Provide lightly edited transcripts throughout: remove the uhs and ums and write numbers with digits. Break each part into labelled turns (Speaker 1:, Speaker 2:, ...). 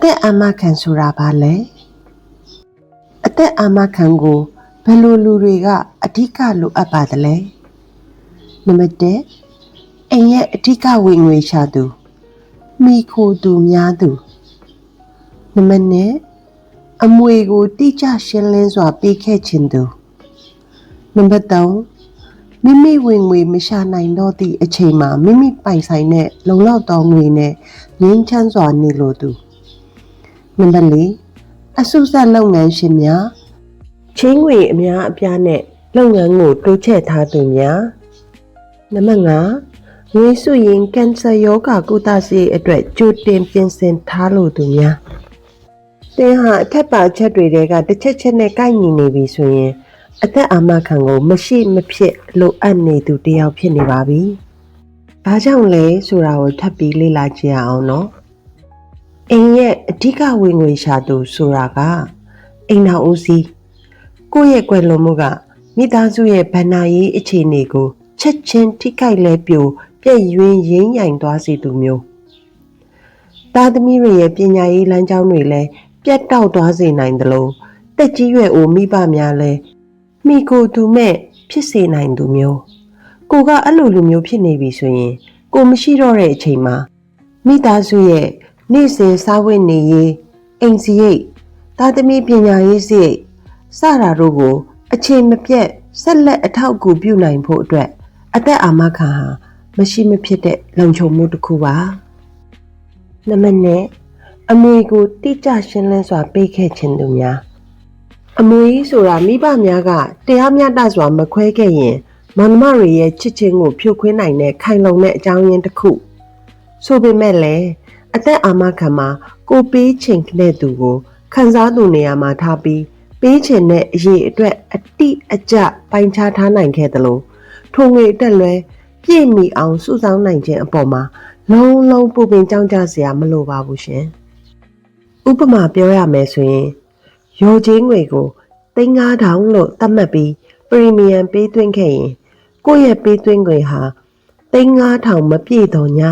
Speaker 1: သက်အာမခံဆိုတာဘာလဲအသက်အာမခံကိုဘယ်လိုလူတွေကအဓိကလိုအပ်ပါသလဲနံပါတ်1အိမ်ရဲ့အဓိကဝင်ငွေရှာသူမိခိုသူများသူနံပါတ်2အမွေကိုတိကျရှင်းလင်းစွာပေးခဲ့ခြင်းသူနံပါတ်3မိမိဝင်ငွေမရှာနိုင်တော့သည့်အချိန်မှာမိမိပိုင်ဆိုင်တဲ့လုံလောက်သောငွေနဲ့ငြိမ်းချမ်းစွာနေလိုသူနံပါတ်4အစုဆက်လုပ်ငန်းရှင်များချင်းငွေအများအပြားနဲ့လုပ်ငန်းကိုတိုးချဲ့ထားသူများနံပါတ်5ငွေစုရင်ကင်ဆာရောဂါကုသဆေးအတွက်ကြိုတင်ပြင်ဆင်ထားလိုသူများသင်ဟာအထက်ပါချက်တွေထဲကတစ်ချက်နဲ့ကိုက်ညီနေပြီဆိုရင်အသက်အာမခံကိုမရှိမဖြစ်လိုအပ်နေသူတယောက်ဖြစ်နေပါပြီ။ဘာကြောင့်လဲဆိုတာကိုထပ်ပြီးလေ့လာကြည့်အောင်နော်။အိမ်ရဲ့အဓိကဝင်ငွေရှာသူဆိုတာကအိမ်တော်ဦးစီးကိုယ့်ရဲ့ကွယ်လွန်မှုကမိသားစုရဲ့ဗဏ္ဍာရေးအခြေအနေကိုချက်ချင်းထိခိုက်လဲပြိုပြည့်ယွင်းရင်းညိုင်သွားစေသူမျိုး။သားသမီးတွေရဲ့ပညာရေးလမ်းကြောင်းတွေလည်းပြတ်တောက်သွားစေနိုင်တယ်လို့တက်ကြီးရွယ်အိုမိဘများလည်းမိကိုသူမဲ့ဖြစ်စေနိုင်သူမျိုးကိုကအဲ့လိုလူမျိုးဖြစ်နေပြီဆိုရင်ကိုမရှိတော့တဲ့အချိန်မှာမိသားစုရဲ့နေ့စဉ်စားဝတ်နေရေးအိမ်စီရိတ်သားသမီးပညာရေးစိတ်စတာတို့ကိုအချိန်မပြတ်ဆက်လက်အထောက်အကူပြုနိုင်ဖို့အတွက်အသက်အာမခံဟာမရှိမဖြစ်တဲ့လုံခြုံမှုတစ်ခုပါနံပါတ်1အမွေကိုတိကျရှင်းလင်းစွာပေးခဲ့ခြင်းသူများအမွေဆိုတာမိဘများကတရားမျှတစွာမခွဲခဲ့ရင်မောင်နှမတွေရဲ့ချစ်ချင်းကိုဖြိုခွင်းနိုင်တဲ့ခိုင်လုံတဲ့အကြောင်းရင်းတစ်ခုဆိုပေမဲ့လည်းအသက်အာမခံမှာကိုပေးချိန်တဲ့သူကိုခံစားသူနေရာမှာထားပြီးပေးချင်တဲ့အရေးအတွက်အတိအကျပိုင်းခြားထားနိုင်ခဲ့သလိုထိုငွေတက်လွဲပြည့်မီအောင်စုဆောင်းနိုင်ခြင်းအပေါ်မှာလုံးလုံးပူပင်ကြောင်းကြစရာမလိုပါဘူးရှင်ဥပမာပြောရမယ်ဆိုရင်ရောချေးငွေကို3,500လို့သတ်မှတ်ပြီးပရီမီယံပေးသွင်းခဲ့ရင်ကိုယ့်ရဲ့ပေးသွင်းငွေဟာ3,500မပြည့်တော့ညာ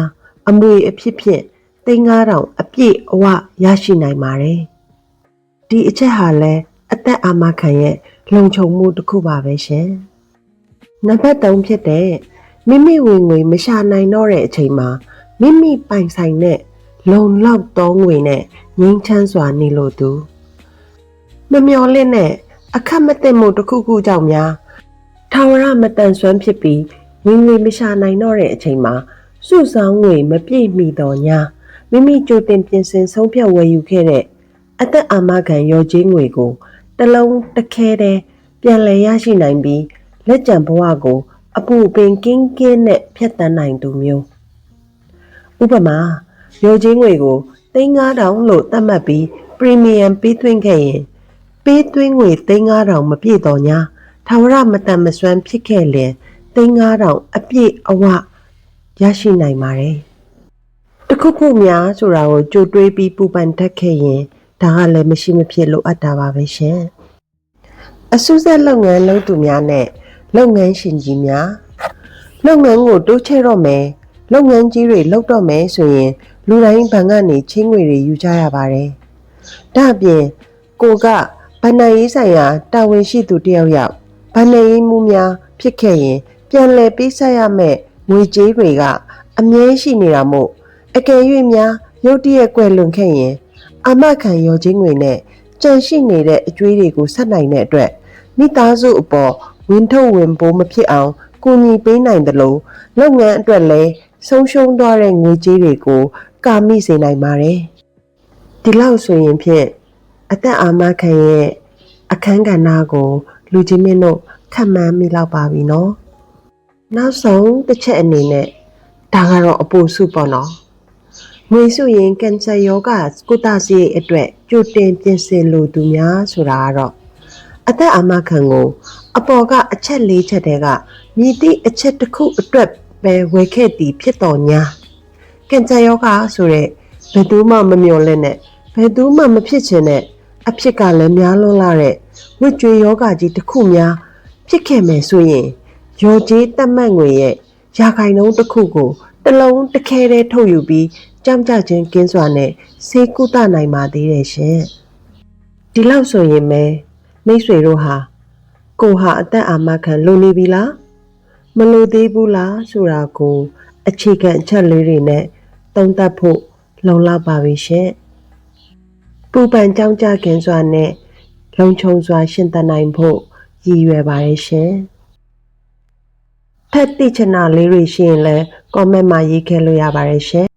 Speaker 1: အမွေအဖြစ်ဖြင့်3,500အပြည့်အဝရရှိနိုင်ပါတယ်ဒီအချက်ဟာလည်းအသက်အာမခံရဲ့လုံခြုံမှုတစ်ခုပါပဲရှင်နံပါတ်3ဖြစ်တဲ့မိမိဝင်ငွေမရှာနိုင်တော့တဲ့အချိန်မှာမိမိပိုင်ဆိုင်တဲ့လုံလောက်သောငွေနဲ့ငြိမ်းချမ်းစွာနေလို့သူမမျော်လင့်တဲ့အခက်မသိမှုတစ်ခုခုကြောင့်များထာဝရမတန်ဆွမ်းဖြစ်ပြီးဝင်ငွေမရှာနိုင်တော့တဲ့အချိန်မှာစုဆောင်းငွေမပြည့်မီတော့ညာမိမိကြိုတင်ပြင်ဆင်ဆုံးဖြတ်ဝယ်ယူခဲ့တဲ့အသက်အာမခံရောချေးငွေကိုတစ်လုံးတစ်ခဲတည်းပြန်လည်ရရှိနိုင်ပြီးလက်ကျန်ဘဝကိုအပူပင်ကင်းကင်းနဲ့ဖြတ်တန်းနိုင်သူမျိုးဥပမာရောချေးငွေကို3,500လို့သတ်မှတ်ပြီးပရီမီယံပေးသွင်းခဲ့ရင်ပေးသွင်းငွေ3,500မပြည့်တော့ညာထာဝရမတန်မစွမ်းဖြစ်ခဲ့လင်3,500အပြည့်အဝရရှိနိုင်ပါတယ်တခုခုများဆိုတာကိုကြိုတွေးပြီးပူပန်တတ်ခဲ့ရင်ဒါကလည်းမရှိမဖြစ်လိုအပ်တာပါပဲရှင်အစုဆက်လုပ်ငန်းလုပ်သူများနဲ့လုပ်ငန်းရှင်ကြီးများလုပ်ငန်းကိုတိုးချဲ့တော့မယ်လုပ်ငန်းကြီးတွေလုပ်တော့မယ်ဆိုရင်လူတိုင်းဘဏ်ကနေချင်းငွေတွေယူကြရပါတယ်ဒါအပြင်ကိုကဘဏ္ဍာရေးဆိုင်ရာတာဝန်ရှိသူတယောက်ဘဏ္ဍာရေးမှုများဖြစ်ခဲ့ရင်ပြန်လည်ပေးဆက်ရမယ့်ငွေကြေးတွေကအမြဲရှိနေတာမို့အကယ်၍များရုတ်တရက်ကွယ်လွန်ခဲ့ရင်အာမခံရောချေးငွေနဲ့ကြန့်ရှိနေတဲ့အကျွေးတွေကိုဆက်နိုင်တဲ့အတွက်မိသားစုအပေါ်ဝင်ထုတ်ဝင်ပိုးမဖြစ်အောင်ကူညီပေးနိုင်တယ်လို့လုပ်ငန်းအတွက်လည်းဆုံးရှုံးသွားတဲ့ငွေကြေးတွေကိုကာမိစေနိုင်ပါတယ်ဒီလောက်ဆိုရင်ဖြင့်အသက်အာမခံရဲ့အခန်းကဏ္ဍကိုလူကြီးမင်းတို့ခံမှန်းမိလောက်ပါပြီနော်နောက်ဆုံးတစ်ချက်အနေနဲ့ဒါကတော့အပူစုပေါ့နော်ငွေစုရင်ကင်ဆာရောဂါကုသဆေးအတွက်ကြိုတင်ပြင်ဆင်လိုသူများဆိုတာကတော့အသက်အာမခံကိုအပေါ်ကအချက်၄ချက်တည်းကမြည်သည့်အချက်တစ်ခုအတွက်ပဲဝယ်ခဲ့သည်ဖြစ်တော်ညာကင်ဆာရောဂါဆိုတဲ့ဘယ်သူမှမမျှော်လင့်နဲ့ဘယ်သူမှမဖြစ်ချင်တဲ့အဖြစ်ကလည်းများလွန်းလာတဲ့ဝစ်ကြွေယောဂကြီးတစ်ခုများဖြစ်ခဲ့မယ်ဆိုရင်ရောချေးတတ်မှတ်ငွေရဲ့ရာခိုင်နှုန်းတစ်ခုကိုတစ်လုံးတစ်ခဲတည်းထုတ်ယူပြီး ကြောက်ကြခြင်းကင်းစွာနဲ့ဆေးကုသနိုင်ပါသေးတယ်ရှင်ဒီလောက်ဆိုရင်ပဲမိတ်ဆွေတို့ဟာကိုဟာအသက်အာမခံလိုနေပြီလားမလိုသေးဘူးလားဆိုတာကိုအခြေခံအချက်လေးတွေနဲ့သုံးသပ်ဖို့လုံလောက်ပါပြီရှင်ပူပန်ကြောက်ကြခင်စွာနဲ့လုံခြုံစွာရှင်သန်နိုင်ဖို့ရည်ရွယ်ပါရဲ့ရှင်ထပ်သိချင်တာလေးတွေရှိရင်လည်း comment မှာရေးခဲ့လို့ရပါတယ်ရှင်